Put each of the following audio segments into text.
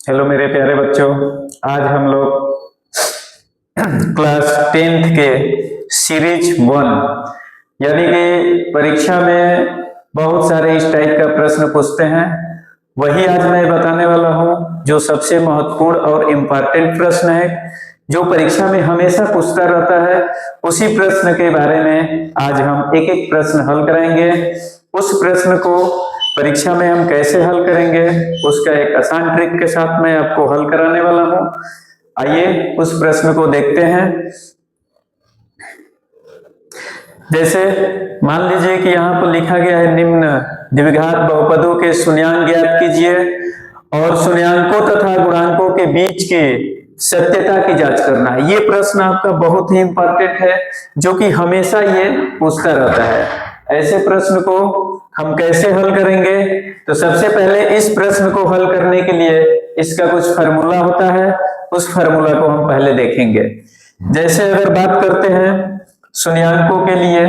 Hello मेरे प्यारे बच्चों, आज हम लोग क्लास 10th के सीरीज 1 यानी कि परीक्षा में बहुत सारे इस टाइप का प्रश्न पूछते हैं, वही आज मैं बताने वाला हूं जो सबसे महत्वपूर्ण और इम्पोर्टेंट प्रश्न है, जो परीक्षा में हमेशा पूछता रहता है। उसी प्रश्न के बारे में आज हम एक एक प्रश्न हल करेंगे। उस प्रश्न को परीक्षा में हम कैसे हल करेंगे उसका एक आसान ट्रिक के साथ मैं आपको हल कराने वाला हूं। आइए उस प्रश्न को देखते हैं। जैसे मान लीजिए कि यहाँ पर लिखा गया है, निम्न द्विघात बहुपदों के शून्यांक ज्ञात कीजिए और शून्यांकों तथा गुणांकों के बीच के सत्यता की जांच करना है। ये प्रश्न आपका बहुत ही इंपॉर्टेंट है, जो कि हमेशा ये पूछता रहता है। ऐसे प्रश्न को हम कैसे हल करेंगे? तो सबसे पहले इस प्रश्न को हल करने के लिए इसका कुछ फार्मूला होता है, उस फार्मूला को हम पहले देखेंगे। जैसे अगर बात करते हैं शून्यांकों के लिए,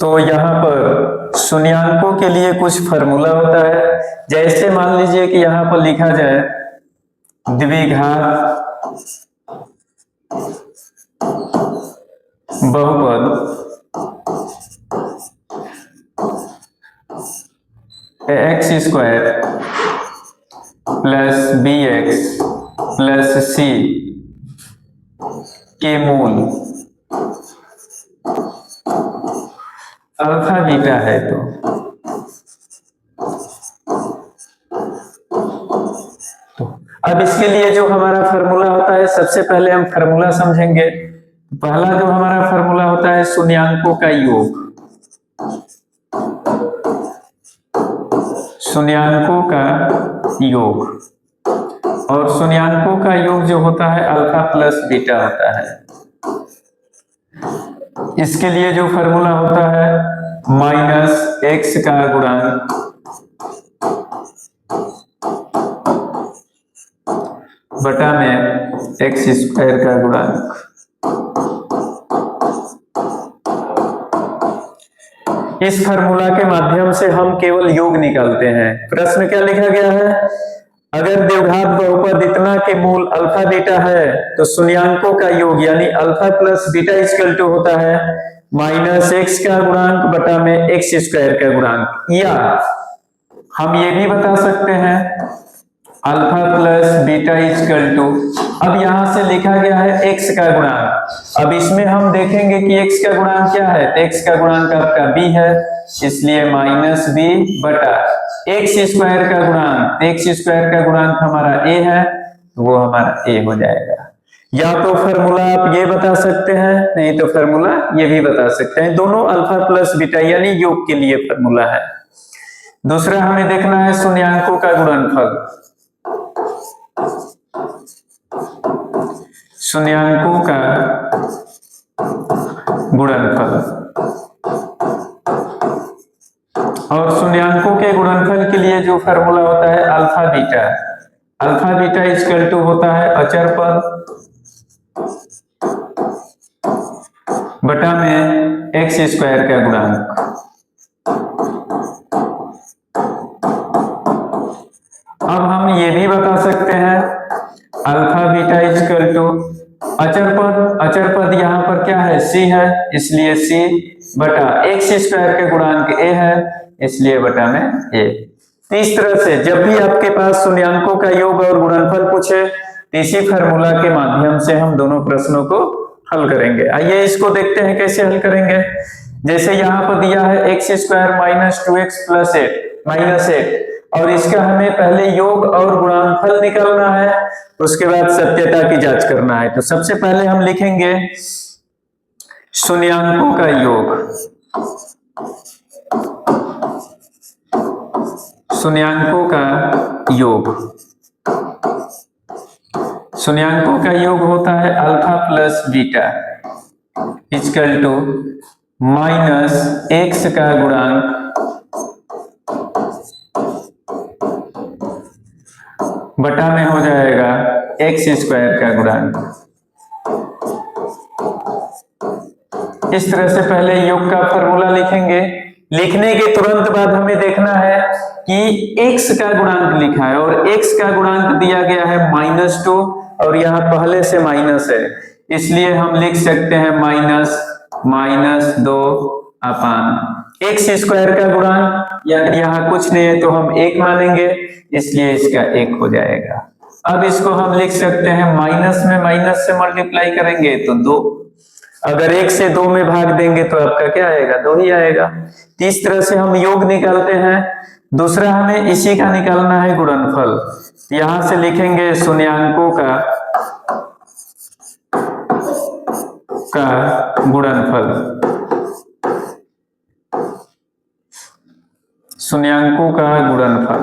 तो यहाँ पर शून्यांकों के लिए कुछ फार्मूला होता है। जैसे मान लीजिए कि यहाँ पर लिखा जाए द्विघात बहुपद X square plus B X plus C के मूल अल्फा बीटा है। तो अब इसके लिए जो हमारा फार्मूला होता है, सबसे पहले हम फार्मूला समझेंगे। पहला जो हमारा फार्मूला होता है शून्यांकों का योग, शून्यांकों का योग, और शून्यांकों का योग जो होता है अल्फा प्लस बीटा होता है। इसके लिए जो फार्मूला होता है माइनस एक्स का गुणांक बटा में एक्स स्क्वायर का गुणांक। इस फार्मूला के माध्यम से हम केवल योग निकालते हैं। प्रश्न क्या लिखा गया है? अगर द्विघात बहुपद इतना के मूल अल्फा बीटा है तो शून्यांकों का योग यानी alpha plus beta equal to होता है माइनस एक्स का गुणांक बटा में एक्स स्क्वायर का गुणांक। या हम ये भी बता सकते हैं alpha plus beta equal to, अब यहां से लिखा गया है एक्स का गुणांक। अब इसमें हम देखेंगे कि एक्स का गुणांक क्या है। एक्स का गुणांक आपका बी है, इसलिए माइनस बी बटा एक्स स्क्वायर का गुणांक। एक्स स्क्वायर का गुणांक हमारा ए है, वो हमारा ए हो जाएगा। या तो फार्मूला आप ये बता सकते हैं, नहीं तो फार्मूला ये भी बता सकते हैं। दोनों अल्फा प्लस बीटा यानी योग के लिए फार्मूला है। दूसरा हमें देखना है शून्यांकों का गुणनफल। शून्यांकों का गुणनफल, और शून्यांकों के गुणनफल के लिए जो फार्मूला होता है alpha beta. Alpha beta equal to होता है अचर पद बटा में एक्स स्क्वायर का गुणांक। अब हम ये भी बता सकते हैं अल्फा बीटा इक्वल टू अचर पद यहाँ पर क्या है? सी है, इसलिए सी बटा एक्स स्क्वायर के गुणांक ए है, इसलिए बटा में ए। इस तरह से जब भी आपके पास शून्यांकों का योग और गुणनफल पूछे, इसी फार्मूला के माध्यम से हम दोनों प्रश्नों को हल करेंगे। आइए इसको देखते हैं कैसे हल करेंगे। जैसे यहाँ पर दिया है x square minus 2x plus eight minus 8, और इसका हमें पहले योग और गुणनफल निकालना है, उसके बाद सत्यता की जांच करना है। तो सबसे पहले हम लिखेंगे शून्यांकों का योग। शून्यांकों का योग, शून्यांकों का योग होता है alpha plus beta equal to minus x का गुणांक बटा में हो जाएगा एक्स स्क्वायर का गुणांक। इस तरह से पहले योग का फॉर्मूला लिखेंगे। लिखने के तुरंत बाद हमें देखना है कि x का गुणांक लिखा है और x का गुणांक दिया गया है -2 और यहाँ पहले से माइनस है, इसलिए हम लिख सकते हैं -2 अपान एक्स स्क्वायर का गुणांक, यहाँ कुछ नहीं है तो हम 1 मानेंगे, इसलिए इसका 1 हो जाएगा। अब इसको हम लिख सकते हैं माइनस में माइनस से मल्टीप्लाई करेंगे तो 2, अगर 1 से 2 में भाग देंगे तो आपका क्या आएगा, 2 ही आएगा। इस तरह से हम योग निकालते हैं। दूसरा हमें इसी का निकालना है गुणनफल, यहां से लिखेंगे शून्यांकों का गुणनफल, शून्यांकों का गुणनफल।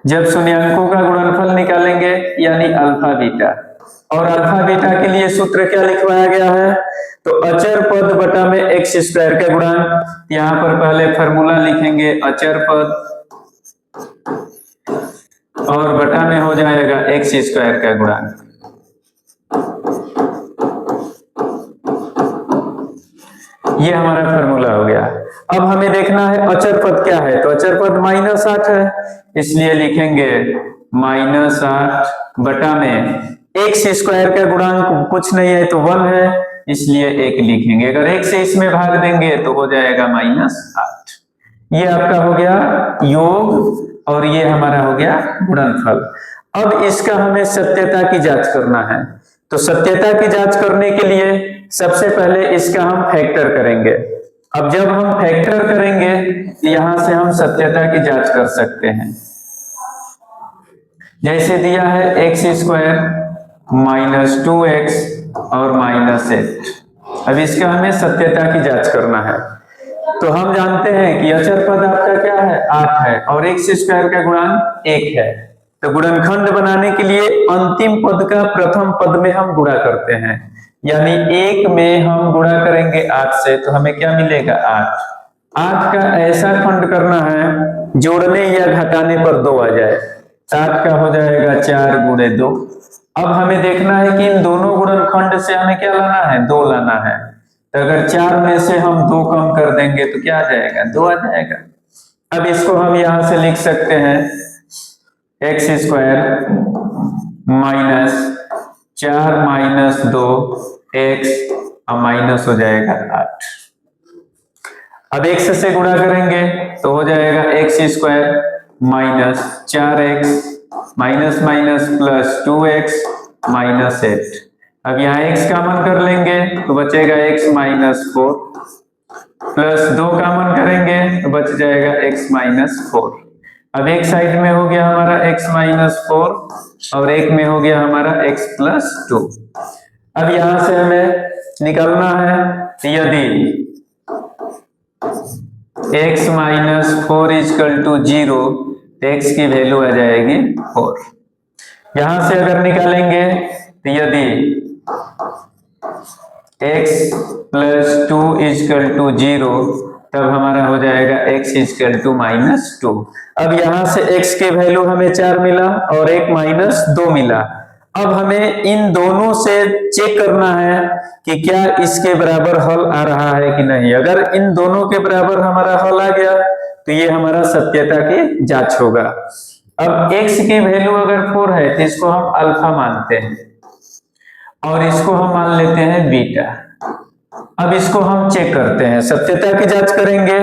जब शून्यांकों का गुणनफल निकालेंगे यानी अल्फा बीटा, और अल्फा बीटा के लिए सूत्र क्या लिखवाया गया है, तो अचर पद बटा में एक्स स्क्वायर का गुणांक। यहाँ पर पहले फॉर्मूला लिखेंगे अचर पद और बटा में हो जाएगा एक्स स्क्वायर का गुणांक। ये हमारा फॉर्मूला हो गया। अब हमें देखना है अचर पद क्या है, तो अचर पद -8 है, इसलिए लिखेंगे -8 बटा में एक्स स्क्वायर का गुणांक कुछ नहीं है तो 1 है, इसलिए 1 लिखेंगे। अगर 1 से इसमें भाग देंगे तो हो जाएगा -8। ये आपका हो गया योग और ये हमारा हो गया गुणनफल। अब इसका हमें सत्यता की जांच करना है, तो सत्यता की जांच करने के लिए सबसे पहले इसका हम फैक्टर करेंगे। अब जब हम फैक्टर करेंगे यहां से हम सत्यता की जांच कर सकते हैं। जैसे दिया है एक्स स्क्वायर -2x और -8। अब इसका हमें सत्यता की जांच करना है, तो हम जानते हैं कि अचर पद आपका क्या है, 8 है और एक्स स्क्वायर का गुणांक 1 है। तो गुणनखंड बनाने के लिए अंतिम पद का प्रथम पद में हम गुणा करते हैं, यानी 1 में हम गुणा करेंगे 8 से तो हमें क्या मिलेगा, 8। 8 का ऐसा खंड करना है जोड़ने या घटाने पर 2 आ जाए। 7 का हो जाएगा 4 गुणे 2। अब हमें देखना है कि इन दोनों गुणनखंड से हमें क्या लाना है, 2 लाना है। तो अगर 4 में से हम 2 कम कर देंगे तो क्या आ जाएगा, 2 आ जाएगा। अब इसको हम यहां से लिख सकते हैं एक्स स्क्वायर -4 - 2 एक्स और माइनस हो जाएगा 8। अब एक्स से गुणा करेंगे तो हो जाएगा x square -4x minus minus +2x -8। अब यहाँ x कॉमन कर लेंगे तो बचेगा x -4 प्लस 2 कॉमन करेंगे तो बच जाएगा x -4। अब एक साइड में हो गया हमारा x -4 और एक में हो गया हमारा x +2। अब यहां से हमें निकालना है, यदि x -4 = 0 तो x की वैल्यू आ जाएगी 4। यहां से अगर निकालेंगे तो यदि x +2 = 0 तब हमारा हो जाएगा x = -2। अब यहां से x की वैल्यू हमें 4 मिला और एक -2 मिला। अब हमें इन दोनों से चेक करना है कि क्या इसके बराबर हल आ रहा है कि नहीं। अगर इन दोनों के बराबर हमारा हल आ गया तो ये हमारा सत्यता की जांच होगा। अब x की वैल्यू अगर 4 है तो इसको हम अल्फा मानते हैं और इसको हम मान लेते हैं बीटा। अब इसको हम चेक करते हैं, सत्यता की जांच करेंगे।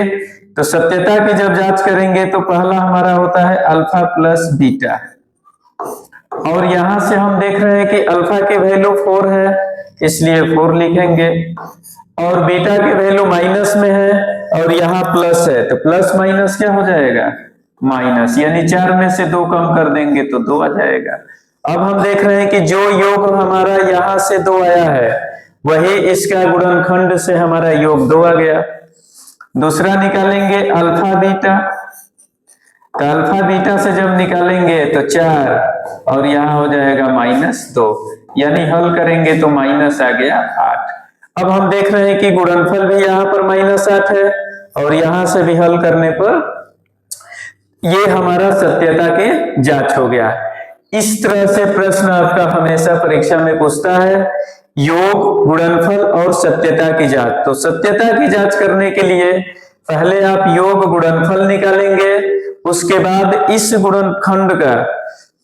तो सत्यता की जब जांच करेंगे तो पहला हमारा होता है अल्फा प्लस बीटा, और यहां से हम देख रहे हैं कि अल्फा की वैल्यू 4 है इसलिए 4 लिखेंगे, और बीटा की वैल्यू माइनस में है और यहाँ प्लस है तो प्लस माइनस क्या हो जाएगा, माइनस, यानी 4 में से 2 कम कर देंगे तो 2 आ जाएगा। अब हम देख रहे हैं कि जो योग हमारा यहाँ से 2 आया है वही इसका गुणनखंड से हमारा योग 2 आ गया। दूसरा निकालेंगे अल्फा बीटा, तो अल्फा बीटा से जब निकालेंगे तो 4 और यहाँ हो जाएगा -2, यानी हल करेंगे तो माइनस आ गया 8। अब हम देख रहे हैं कि गुणनफल भी यहाँ पर -8 है और यहाँ से भी हल करने पर ये हमारा सत्यता की जांच हो गया। इस तरह से प्रश्न आपका हमेशा परीक्षा में पूछता है योग, गुणनफल और सत्यता की जांच। तो सत्यता की जांच करने के लिए पहले आप योग गुणनफल निकालेंगे, उसके बाद इस गुणनखंड का,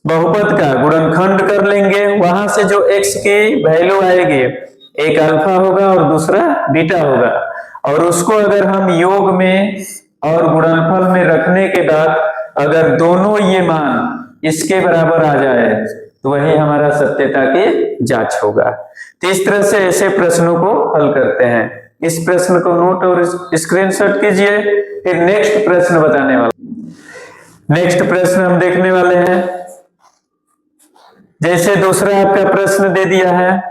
बहुपद का गुणनखंड कर लेंगे। वहां से जो x की वैल्यू आएगी, एक अल्फा होगा और दूसरा बीटा होगा, और उसको अगर हम योग में और गुणनफल में रखने के बाद अगर दोनों ये मान इसके बराबर आ जाए तो वही हमारा सत्यता की जांच होगा। तो इस तरह से ऐसे प्रश्नों को हल करते हैं। इस प्रश्न को नोट और स्क्रीनशॉट कीजिए, फिर नेक्स्ट प्रश्न बताने वाला। नेक्स्ट प्रश्न हम देखने वाले हैं। जैसे दूसरा आपका प्रश्न दे दिया है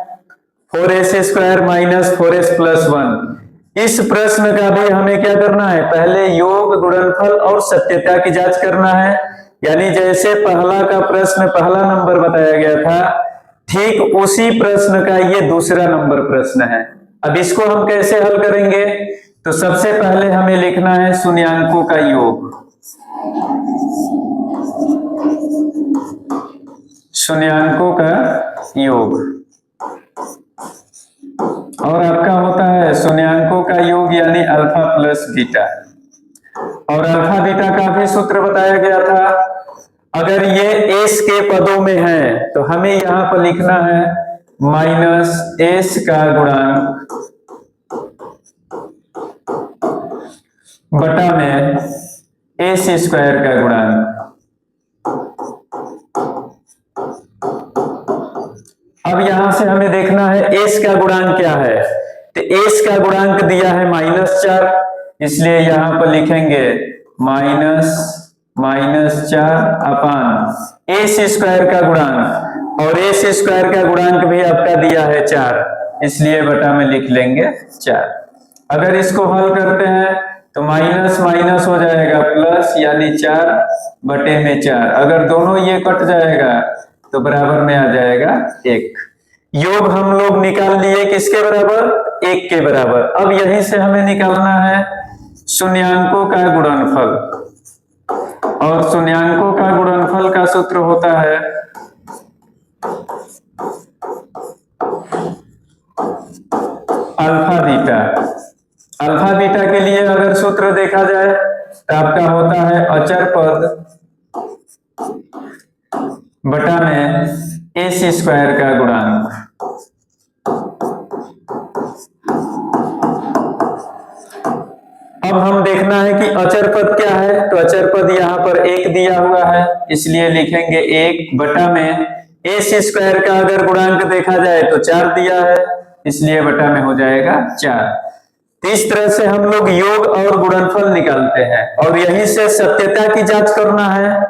4s² माइनस 4s प्लस 1। इस प्रश्न का भी हमें क्या करना है, पहले योग, गुणनफल और सत्यता की जांच करना है। यानी जैसे पहला का प्रश्न पहला नंबर बताया गया था, ठीक उसी प्रश्न का ये दूसरा नंबर प्रश्न है। अब इसको हम कैसे हल करेंगे, तो सबसे पहले हमें लिखना है शून्यांकों का योग। शून्यांकों का योग, और आपका होता है शून्यांकों का योग यानी अल्फा प्लस बीटा। और अल्फा बीटा का भी सूत्र बताया गया था। अगर ये एस के पदों में है तो हमें यहां पर लिखना है माइनस एस का गुणांक बटा में एस स्क्वायर का गुणांक। अब यहां से हमें देखना है एस का गुणांक क्या है, तो एस का गुणांक दिया है -4, इसलिए यहां पर लिखेंगे -4 अपान एस स्क्वायर का गुणांक, और एस स्क्वायर का गुणांक भी आपका दिया है 4, इसलिए बटा में लिख लेंगे 4। अगर इसको हल करते हैं तो माइनस माइनस हो जाएगा प्लस, यानी 4 बटे में 4। अगर दोनों ये कट जाएगा तो बराबर में आ जाएगा 1। योग हम लोग निकाल लिए किसके बराबर, 1 के बराबर। अब यहीं से हमें निकालना है शून्यांकों का गुणनफल, और शून्यांकों का गुणनफल का सूत्र होता है अल्फा बीटा। अल्फा बीटा के लिए अगर सूत्र देखा जाए तो आपका होता है अचर पद बटा में एस स्क्वायर का गुणांक। अब हम देखना है कि अचर पद क्या है, तो अचर पद यहाँ पर 1 दिया हुआ है, इसलिए लिखेंगे 1 बटा में एस स्क्वायर का अगर गुणांक देखा जाए तो 4 दिया है, इसलिए बटा में हो जाएगा 4। इस तरह से हम लोग योग और गुणनफल निकालते हैं, और यहीं से सत्यता की जांच करना है।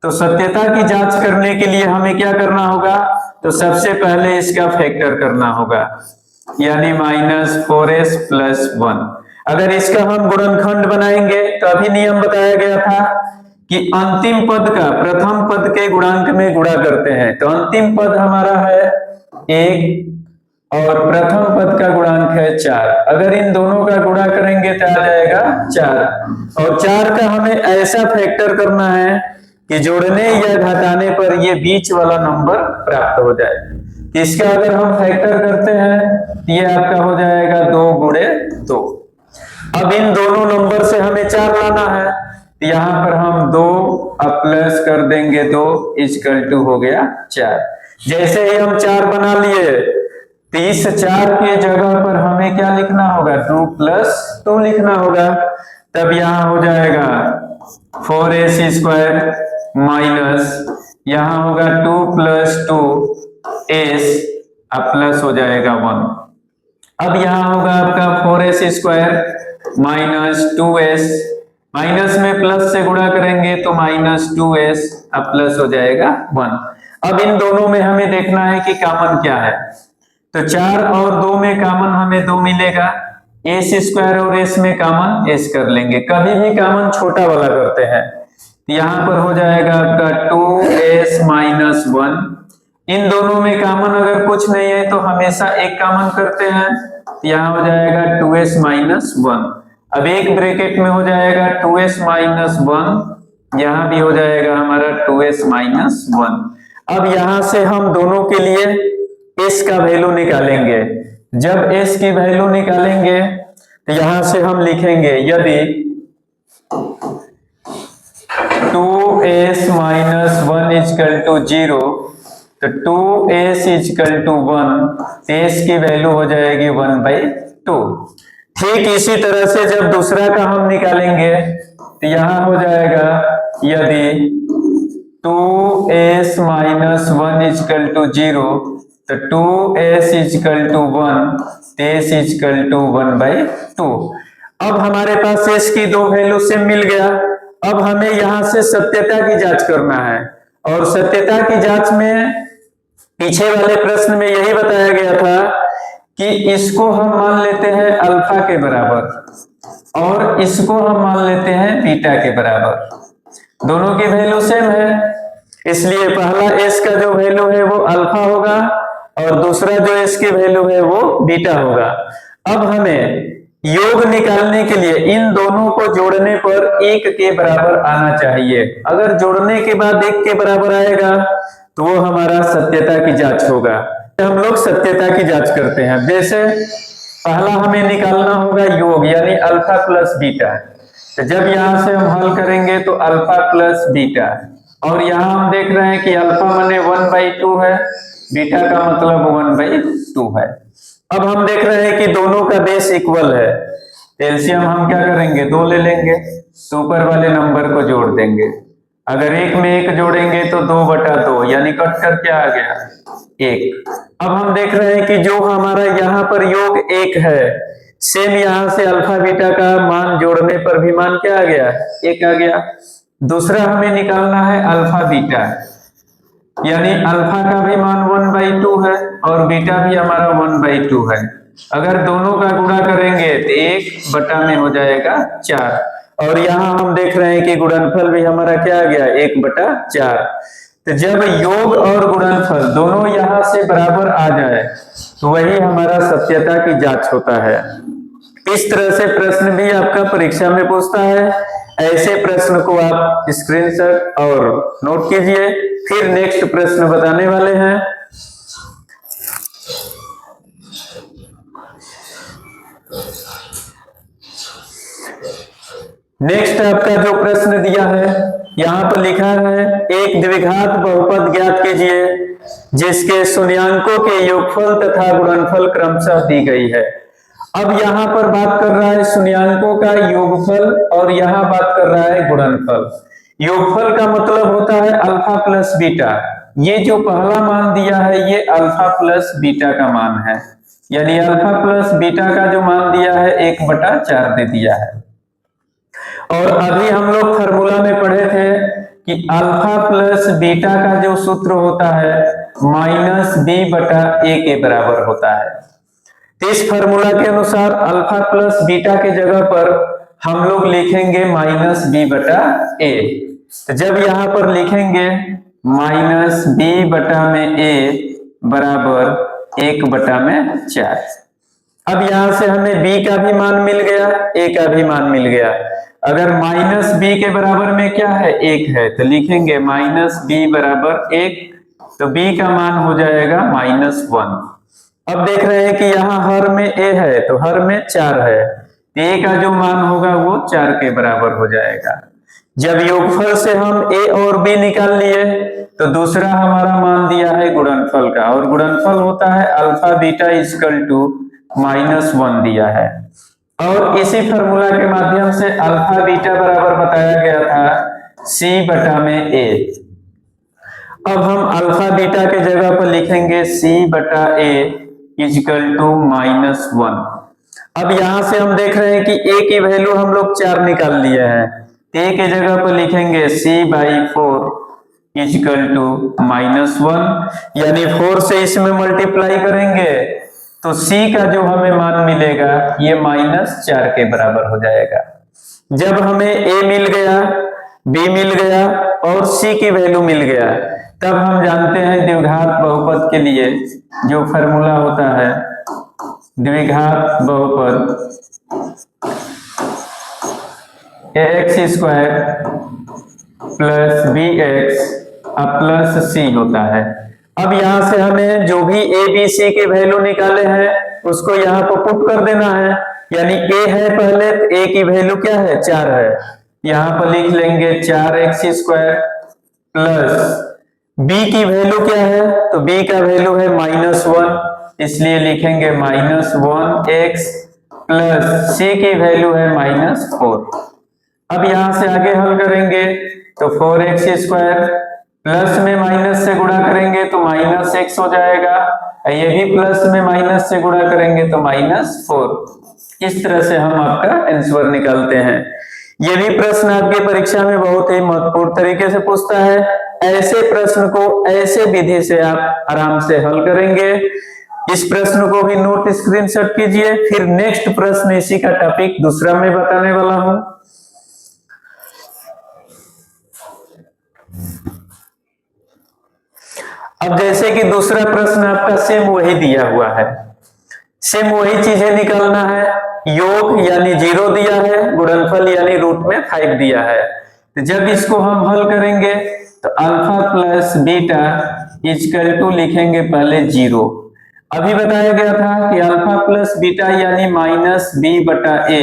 तो सत्यता की जांच करने के लिए हमें क्या करना होगा, तो सबसे पहले इसका फैक्टर करना होगा, यानी -4s प्लस 1। अगर इसका हम गुणनखंड बनाएंगे तो अभी नियम बताया गया था कि अंतिम पद का प्रथम पद के गुणांक में गुणा करते हैं। तो अंतिम पद हमारा है 1 और प्रथम पद का गुणांक है 4। अगर इन दोनों का गुणा करेंगे तो आ जाएगा 4, और 4 का हमें ऐसा फैक्टर करना है कि जोड़ने या घटाने पर ये बीच वाला नंबर प्राप्त हो जाए। इसका अगर हम फैक्टर करते हैं ये आपका हो जाएगा 2 गुणे 2। अब इन दोनों नंबर से हमें 4 लाना है, तो यहाँ पर हम 2 प्लस कर देंगे 2 इक्वल टू हो गया 4। जैसे ही हम 4 बना लिए, 4 के जगह पर हमें क्या लिखना होगा, 2 प्लस 2 लिखना होगा। तब यहाँ हो जाएगा 4s स्क्वायर माइनस यहाँ होगा 2 प्लस 2s प्लस हो जाएगा 1। अब यहाँ होगा आपका 4s square minus 2s, minus में प्लस से गुणा करेंगे तो -2s प्लस हो जाएगा 1। अब इन दोनों में हमें देखना है कि कॉमन क्या है, तो 4 और 2 में कॉमन हमें 2 मिलेगा, एस स्क्वायर और एस में कॉमन एस कर लेंगे। कभी भी कॉमन छोटा वाला करते हैं, यहाँ पर हो जाएगा आपका 2s माइनस 1। इन दोनों में कॉमन अगर कुछ नहीं है तो हमेशा एक कॉमन करते हैं, यहाँ हो जाएगा 2s माइनस 1। अब एक ब्रैकेट में हो जाएगा 2s माइनस 1, यहाँ भी हो जाएगा हमारा 2s माइनस 1। अब यहाँ से हम दोनों के लिए एस का वैल्यू निकालेंगे। जब एस की वैल्यू निकालेंगे तो यहां से हम लिखेंगे यदि 2s माइनस 1 इजकल टू 0 तो 2s इजकल टू 1, एस की वैल्यू हो जाएगी 1/2। ठीक इसी तरह से जब दूसरा का हम निकालेंगे तो यहां हो जाएगा यदि 2s माइनस 1 इजकल टू 0 तो 2s equal to 1, s equal to 1/2। अब हमारे पास s की दो वैल्यू से मिल गया। अब हमें यहां से सत्यता की जांच करना है, और सत्यता की जांच में पीछे वाले प्रश्न में यही बताया गया था कि इसको हम मान लेते हैं अल्फा के बराबर और इसको हम मान लेते हैं बीटा के बराबर। दोनों की वैल्यू सेम है, इसलिए पहला s का जो वैल्यू है वो अल्फा होगा और दूसरा जो s की वैल्यू है वो बीटा होगा। अब हमें योग निकालने के लिए इन दोनों को जोड़ने पर 1 के बराबर आना चाहिए। अगर जोड़ने के बाद 1 के बराबर आएगा तो वो हमारा सत्यता की जांच होगा। हम लोग सत्यता की जांच करते हैं। जैसे पहला हमें निकालना होगा योग यानी अल्फा प्लस बीटा। तो जब यहां से हम हल करेंगे तो अल्फा प्लस बीटा, और यहां हम देख रहे हैं कि अल्फा माने 1/2 है, बीटा का मतलब 1/2 है। अब हम देख रहे हैं कि दोनों का बेस इक्वल है, एलसीएम हम क्या करेंगे 2 ले लेंगे, तो ऊपर वाले नंबर को जोड़ देंगे। अगर 1 में 1 जोड़ेंगे तो 2/2 यानी कट कर क्या आ गया 1। अब हम देख रहे हैं कि जो हमारा यहाँ पर योग 1 है, सेम यहाँ से अल्फा बीटा का मान जोड़ने पर भी मान क्या आ गया 1 आ गया। दूसरा हमें निकालना है अल्फा बीटा, यानी अल्फा का भी मान 1/2 है और बीटा भी हमारा 1/2 है। अगर दोनों का गुणा करेंगे तो 1 में हो जाएगा 4, और यहाँ हम देख रहे हैं कि गुणनफल भी हमारा क्या आ गया 1/4। तो जब योग और गुणनफल दोनों यहाँ से बराबर आ जाए तो वही हमारा सत्यता की जांच होता है। इस तरह से प्रश्न भी आपका परीक्षा में पूछता है। ऐसे प्रश्न को आप स्क्रीनशॉट और नोट कीजिए। फिर नेक्स्ट प्रश्न बताने वाले हैं। नेक्स्ट आपका जो प्रश्न दिया है यहाँ पर लिखा है एक द्विघात बहुपद ज्ञात कीजिए जिसके शून्यांकों के योगफल तथा गुणनफल क्रमशः दी गई है। अब यहाँ पर बात कर रहा है शून्यांकों का योगफल और यहाँ बात कर रहा है गुणनफल। योगफल का मतलब होता है अल्फा प्लस बीटा। ये जो पहला मान दिया है ये अल्फा प्लस बीटा का मान है, यानी अल्फा प्लस बीटा का जो मान दिया है 1/4 दे दिया है। और अभी हम लोग फार्मूला में पढ़े थे कि अल्फा प्लस बीटा का जो सूत्र होता है -b/a के बराबर होता है। तो इस फार्मूला के अनुसार अल्फा प्लस बीटा के जगह पर हम लोग लिखेंगे -b/a। तो जब यहाँ पर लिखेंगे -b/a बराबर 1/4। अब यहां से हमें b का भी मान मिल गया, a का भी मान मिल गया। अगर -b के बराबर में क्या है 1 है तो लिखेंगे -b बराबर 1, तो b का मान हो जाएगा -1। अब देख रहे हैं कि यहाँ हर में a है तो हर में 4 है, a का जो मान होगा वो 4 के बराबर हो जाएगा। जब योगफल से हम a और b निकाल लिए तो दूसरा हमारा मान दिया है गुणनफल का, और गुणनफल होता है अल्फा बीटा इक्वल टू -1 दिया है। और इसी फार्मूला के माध्यम से अल्फा बीटा बराबर बताया गया था c/a। अब हम अल्फा बीटा के जगह पर लिखेंगे c/a इक्वल टू -1। अब यहां से हम देख रहे हैं कि a की वैल्यू हम लोग 4 निकाल लिए हैं, a के जगह पर लिखेंगे c/4 इक्वल टू -1, यानी 4 से इसमें मल्टीप्लाई करेंगे तो c का जो हमें मान मिलेगा ये -4 के बराबर हो जाएगा। जब हमें a मिल गया, b मिल गया और c की वैल्यू मिल गया, तब हम जानते हैं द्विघात बहुपद के लिए जो फार्मूला होता है द्विघात बहुपद ax² + bx + c होता है। अब यहां से हमें जो भी ए बी सी के वैल्यू निकाले हैं उसको यहाँ पर पुट कर देना है। यानी ए है पहले, तो ए की वैल्यू क्या है, 4 है। यहाँ पर लिख लेंगे 4x² प्लस बी की वैल्यू क्या है, तो बी का वैल्यू है -1, इसलिए लिखेंगे -1x प्लस सी की वैल्यू है -4। अब यहां से आगे हल करेंगे तो 4x² प्लस में माइनस से गुणा करेंगे तो -x हो जाएगा, ये भी प्लस में माइनस से गुणा करेंगे तो -4। इस तरह से हम आपका आंसर निकालते हैं। ये भी प्रश्न आपके परीक्षा में बहुत ही महत्वपूर्ण तरीके से पूछता है। ऐसे प्रश्न को ऐसे विधि से आप आराम से हल करेंगे। इस प्रश्न को भी नोट स्क्रीनशॉट कीजिए। फिर नेक्स्ट प्रश्न इसी का टॉपिक दूसरा मैं बताने वाला हूं। अब जैसे कि दूसरा प्रश्न आपका सेम वही दिया हुआ है, सेम वही चीजें निकालना है। योग यानी 0 दिया है, गुणनफल यानी रूट में 5 दिया है। तो जब इसको हम हल करेंगे तो alpha plus beta equal to लिखेंगे पहले 0। अभी बताया गया था कि अल्फा प्लस बीटा यानी -b/a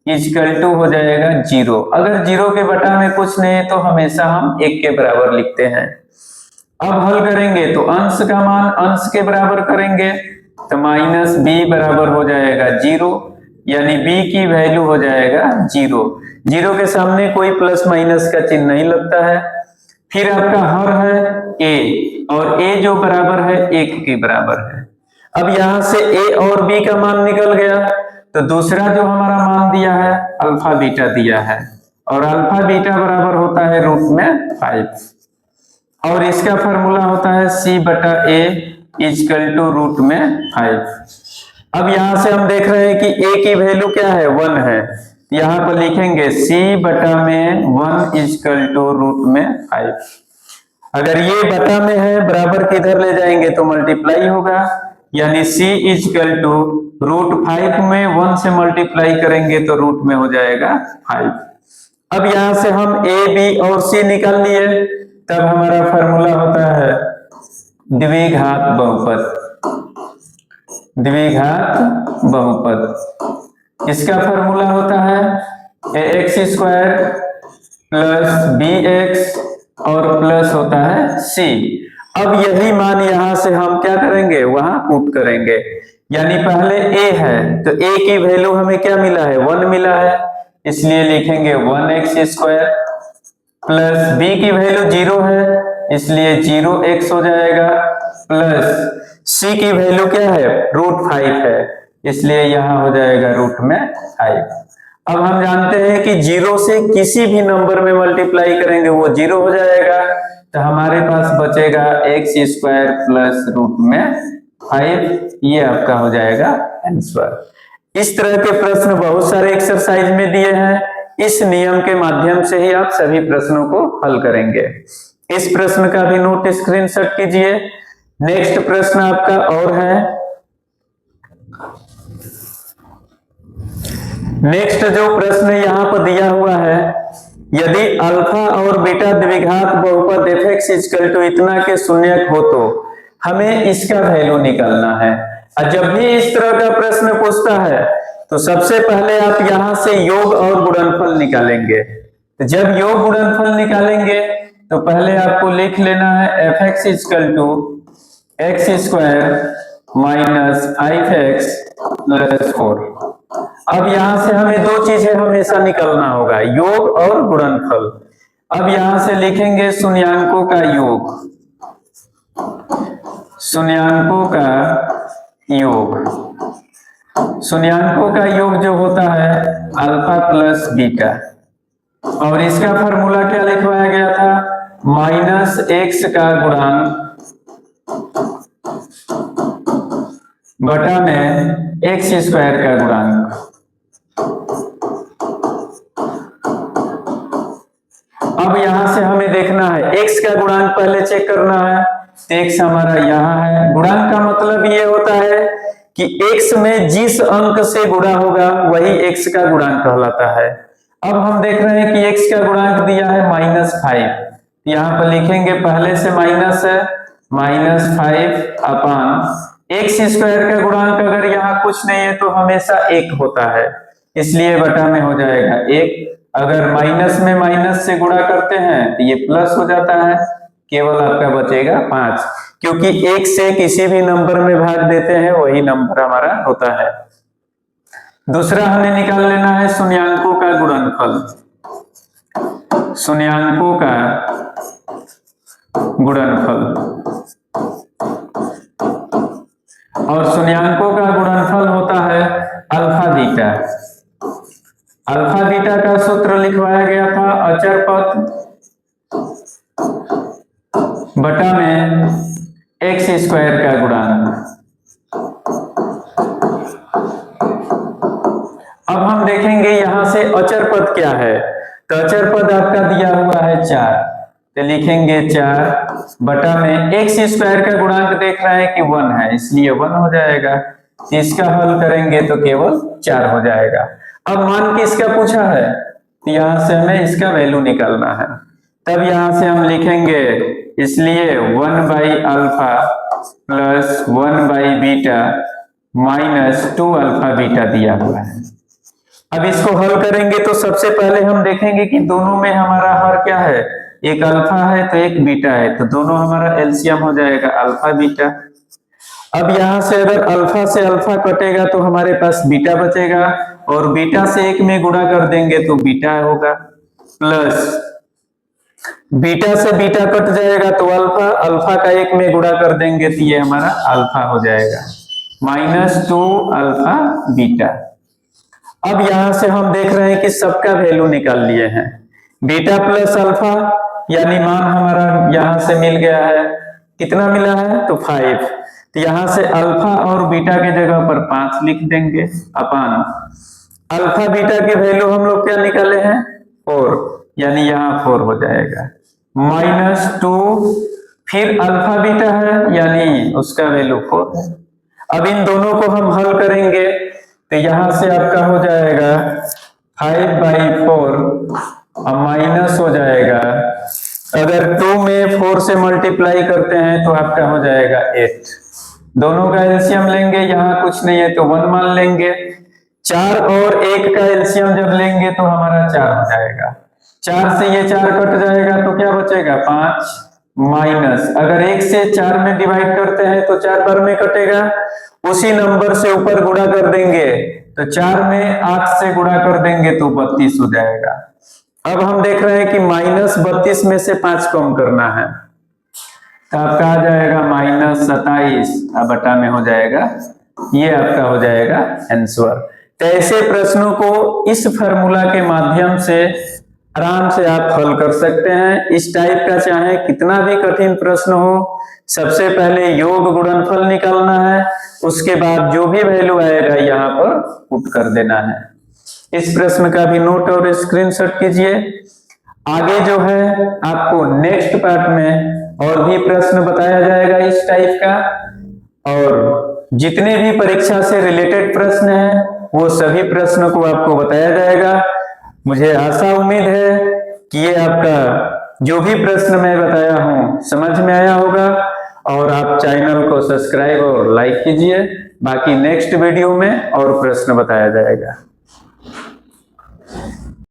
इक्वल टू हो जाएगा 0। अगर 0 के बटा में कुछ नहीं है तो हमेशा हम 1 के बराबर लिखते हैं। अब हल करेंगे तो अंश का मान अंश के बराबर करेंगे तो -b बराबर हो जाएगा 0, यानी b की वैल्यू हो जाएगा 0। 0 के सामने कोई प्लस माइनस का चिन्ह नहीं लगता है। फिर आपका हर है a, और a जो बराबर है 1 के बराबर है। अब यहां से a और b का मान निकल गया, तो दूसरा जो हमारा मान दिया है अल्फा बीटा दिया है, और अल्फा बीटा बराबर होता है रूट में 5, और इसका फॉर्मूला होता है c/a इक्वल टू रूट में 5। अब यहां से हम देख रहे हैं कि a की वैल्यू क्या है, 1 है। यहां पर लिखेंगे c/1 इक्वल टू रूट में 5। अगर ये बटा में है, बराबर किधर ले जाएंगे तो मल्टीप्लाई होगा, यानी c इक्वल टू रूट 5 में 1 से मल्टीप्लाई करेंगे तो रूट में हो जाएगा 5। अब यहां से हम a b और c निकाल लिए, तब हमारा फॉर्मूला होता है द्विघात बहुपद। द्विघात बहुपद, इसका फॉर्मूला होता है ax² प्लस bx और प्लस होता है c। अब यही मान यहां से हम क्या करेंगे, वहां पुट करेंगे। यानी पहले a है तो a की वैल्यू हमें क्या मिला है, 1 मिला है, इसलिए लिखेंगे 1x² प्लस b की वैल्यू 0 है, इसलिए 0x हो जाएगा, प्लस c की वैल्यू क्या है, रूट 5 है, इसलिए यहां हो जाएगा रूट में 5। अब हम जानते हैं कि 0 से किसी भी नंबर में मल्टीप्लाई करेंगे वो 0 हो जाएगा, तो हमारे पास बचेगा x² प्लस रूट में 5। ये आपका हो जाएगा आंसर। इस तरह के प्रश्न बहुत सारे एक्सरसाइज में दिए हैं। इस नियम के माध्यम से ही आप सभी प्रश्नों को हल करेंगे। इस प्रश्न का भी नोट स्क्रीनशॉट कीजिए। नेक्स्ट प्रश्न आपका और है, नेक्स्ट जो प्रश्न यहां पर दिया हुआ है, यदि अल्फा और बीटा द्विघात बहुपद f(x) इक्वल टू इतना के शून्यक हो तो हमें इसका वैल्यू निकालना है। और जब भी इस तरह का प्रश्न पूछता है तो सबसे पहले आप यहां से योग और गुणनफल निकालेंगे। तो जब योग गुणनफल निकालेंगे तो पहले आपको लिख लेना है f(x) equal to x² minus 5x plus 4। अब यहां से हमें दो चीजें हमेशा निकालना होगा, योग और गुणनफल। अब यहां से लिखेंगे शून्यांकों का योग, शून्यांकों का योग। शून्यांकों का योग जो होता है अल्फा प्लस बीटा, और इसका फॉर्मूला क्या लिखवाया गया था, -x का गुणांक बटा में x² का गुणांक। अब यहां से हमें देखना है x का गुणांक पहले चेक करना है, तो x हमारा यहाँ है। गुणांक का मतलब ये होता है कि x में जिस अंक से गुणा होगा वही x का गुणांक कहलाता है। अब हम देख रहे हैं कि x का गुणांक दिया है -5, यहाँ पर लिखेंगे पहले से माइनस है, -5 अपान एक्स स्क्वायर का गुणांक अगर यहाँ कुछ नहीं है तो हमेशा 1 होता है, इसलिए बटा में हो जाएगा 1। अगर माइनस में माइनस से गुणा करते हैं तो ये प्लस हो जाता है, केवल आपका बचेगा 5, क्योंकि 1 से किसी भी नंबर में भाग देते हैं वही नंबर हमारा होता है। दूसरा हमें निकाल लेना है शून्याङ्कों का गुणनफल, शून्याङ्कों का गुणनफल। और शून्याङ्कों का गुणनफल होता है अल्फा बीटा। अल्फा बीटा का सूत्र लिखवाया गया था अचर पद बटा में एक्स स्क्वायर का गुणांक। अब हम देखेंगे यहां से अचर पद क्या है, तो अचर पद आपका दिया हुआ है 4, तो लिखेंगे 4 बटा में एक्स स्क्वायर का गुणांक देख रहे हैं कि 1 है, इसलिए 1 हो जाएगा। इसका हल करेंगे तो केवल 4 हो जाएगा। अब मान किसका पूछा है, तो यहां से हमें इसका वैल्यू निकालना है, तब यहां से हम लिखेंगे, इसलिए 1 by alpha plus 1 by beta minus 2 alpha beta दिया हुआ है। अब इसको हल करेंगे तो सबसे पहले हम देखेंगे कि दोनों में हमारा हर क्या है, एक अल्फा है तो एक बीटा है, तो दोनों हमारा एलसीएम हो जाएगा अल्फा बीटा। अब यहां से अगर अल्फा से अल्फा कटेगा तो हमारे पास बीटा बचेगा, और बीटा से 1 में गुणा कर देंगे तो बीटा होगा, प्लस बीटा से बीटा कट जाएगा तो अल्फा, अल्फा का 1 में गुणा कर देंगे तो ये हमारा अल्फा हो जाएगा, माइनस 2 अल्फा बीटा। अब यहां से हम देख रहे हैं कि सबका वैल्यू निकाल लिए हैं, बीटा प्लस अल्फा यानी मान हमारा यहां से मिल गया है, कितना मिला है तो 5, तो यहां से अल्फा और बीटा के जगह पर 5 लिख देंगे अपान अल्फा बीटा की वैल्यू हम लोग क्या निकाले हैं 4, यानी यहाँ 4 हो जाएगा, माइनस 2 फिर अल्फा बीटा है यानी उसका वैल्यू 4 है। अब इन दोनों को हम हल करेंगे तो यहां से आपका हो जाएगा 5/4 और माइनस हो जाएगा, अगर 2 में 4 से मल्टीप्लाई करते हैं तो आपका हो जाएगा 8। दोनों का एलसीएम लेंगे, यहाँ कुछ नहीं है तो 1 मान लेंगे, 4 और 1 का एलसीएम जब लेंगे तो हमारा 4 हो जाएगा, 4 से ये 4 कट जाएगा तो क्या बचेगा 5, माइनस अगर 1 से 4 में डिवाइड करते हैं तो 4 बार में कटेगा, उसी नंबर से ऊपर गुणा कर देंगे तो 4 में 8 से गुणा कर देंगे तो 32 हो जाएगा। अब हम देख रहे हैं कि माइनस 32 में से 5 कम करना है, तो आपका आ जाएगा माइनस 27 बटा में हो जाएगा, ये आपका हो जाएगा आंसर। तो ऐसे प्रश्नों को इस फार्मूला के माध्यम से आराम से आप हल कर सकते हैं। इस टाइप का चाहे कितना भी कठिन प्रश्न हो, सबसे पहले योग गुणनफल निकालना है, उसके बाद जो भी वैल्यू आएगा यहाँ पर पुट कर देना है। इस प्रश्न का भी नोट और स्क्रीनशॉट कीजिए। आगे जो है आपको नेक्स्ट पार्ट में और भी प्रश्न बताया जाएगा इस टाइप का, और जितने भी परीक्षा से रिलेटेड प्रश्न हैं वो सभी प्रश्नों को आपको बताया जाएगा। मुझे आशा उम्मीद है कि ये आपका जो भी प्रश्न मैं बताया हूं समझ में आया होगा, और आप चैनल को सब्सक्राइब और लाइक कीजिए। बाकी नेक्स्ट वीडियो में और प्रश्न बताया जाएगा।